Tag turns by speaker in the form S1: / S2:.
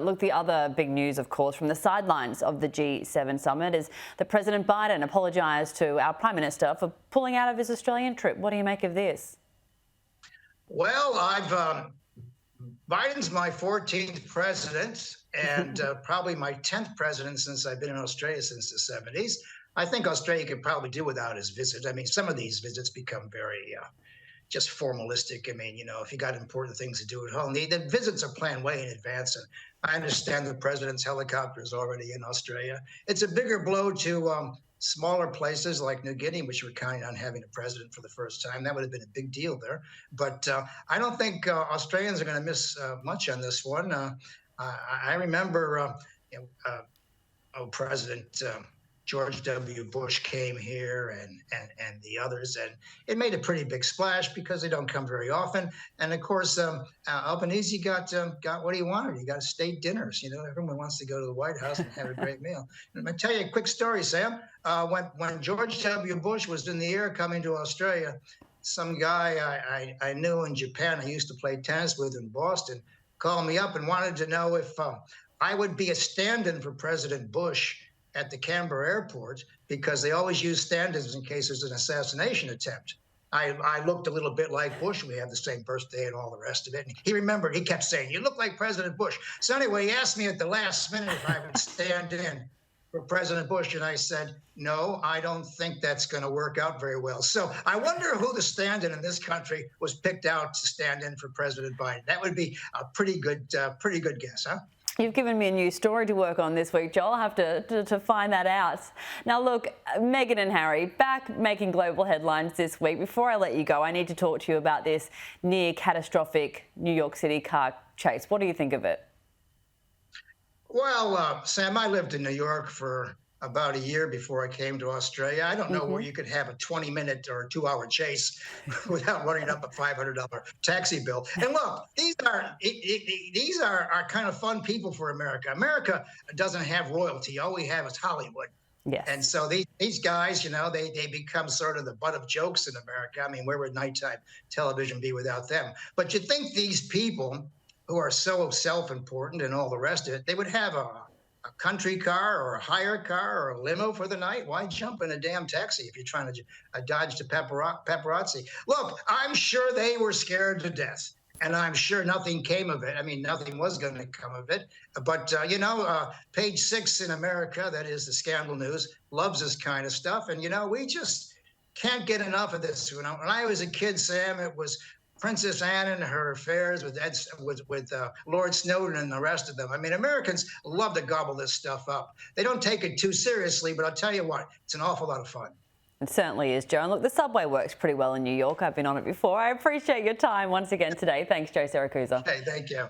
S1: Look, the other big news, of course, from the sidelines of the G7 summit is that President Biden apologised to our Prime Minister for pulling out of his Australian trip. What do you make of this?
S2: Well, Biden's my 14th president and probably my 10th president since I've been in Australia since the 70s. I think Australia could probably do without his visit. I mean, some of these visits become very just formalistic. I mean, if you got important things to do at home, the visits are planned way in advance. And I understand the president's helicopter is already in Australia. It's a bigger blow to smaller places like New Guinea, which were counting on having a president for the first time. That would have been a big deal there. But I don't think Australians are going to miss much on this one. I remember President George W. Bush came here and the others, and it made a pretty big splash because they don't come very often. And of course, Albanese got what he wanted. He got state dinners. Everyone wants to go to the White House and have a great meal. And I'll tell you a quick story, Sam. When George W. Bush was in the air coming to Australia, some guy I knew in Japan, I used to play tennis with in Boston, called me up and wanted to know if I would be a stand-in for President Bush at the Canberra airport, because they always use stand-ins in case there's an assassination attempt. I looked a little bit like Bush. We had the same birthday and all the rest of it. And he remembered, he kept saying, "You look like President Bush." So anyway, he asked me at the last minute if I would stand in for President Bush. And I said, no, I don't think that's going to work out very well. So I wonder who the stand-in in this country was picked out to stand in for President Biden. That would be a pretty good guess, huh?
S1: You've given me a new story to work on this week, Joel. I'll have to find that out. Now, look, Meghan and Harry back making global headlines this week. Before I let you go, I need to talk to you about this near catastrophic New York City car chase. What do you think of it?
S2: Well, Sam, I lived in New York for about a year before I came to Australia. I don't know where you could have a 20-minute or 2-hour chase without running up a $500 taxi bill. And look, these are kind of fun people for America. America doesn't have royalty. All we have is Hollywood.
S1: Yes.
S2: And so these guys, they become sort of the butt of jokes in America. I mean, where would nighttime television be without them? But you think these people who are so self-important and all the rest of it, they would have a country car or a hired car or a limo for the night? Why jump in a damn taxi if you're trying to dodge the paparazzi? Look, I'm sure they were scared to death, and I'm sure nothing came of it. I mean, nothing was going to come of it. But, page 6 in America, that is the Scandal News, loves this kind of stuff. And, we just can't get enough of this. When I was a kid, Sam, it was Princess Anne and her affairs with Lord Snowden and the rest of them. I mean, Americans love to gobble this stuff up. They don't take it too seriously, but I'll tell you what, it's an awful lot of fun.
S1: It certainly is, Joe. And look, the subway works pretty well in New York. I've been on it before. I appreciate your time once again today. Thanks, Joe Siracusa.
S2: Hey, thank you.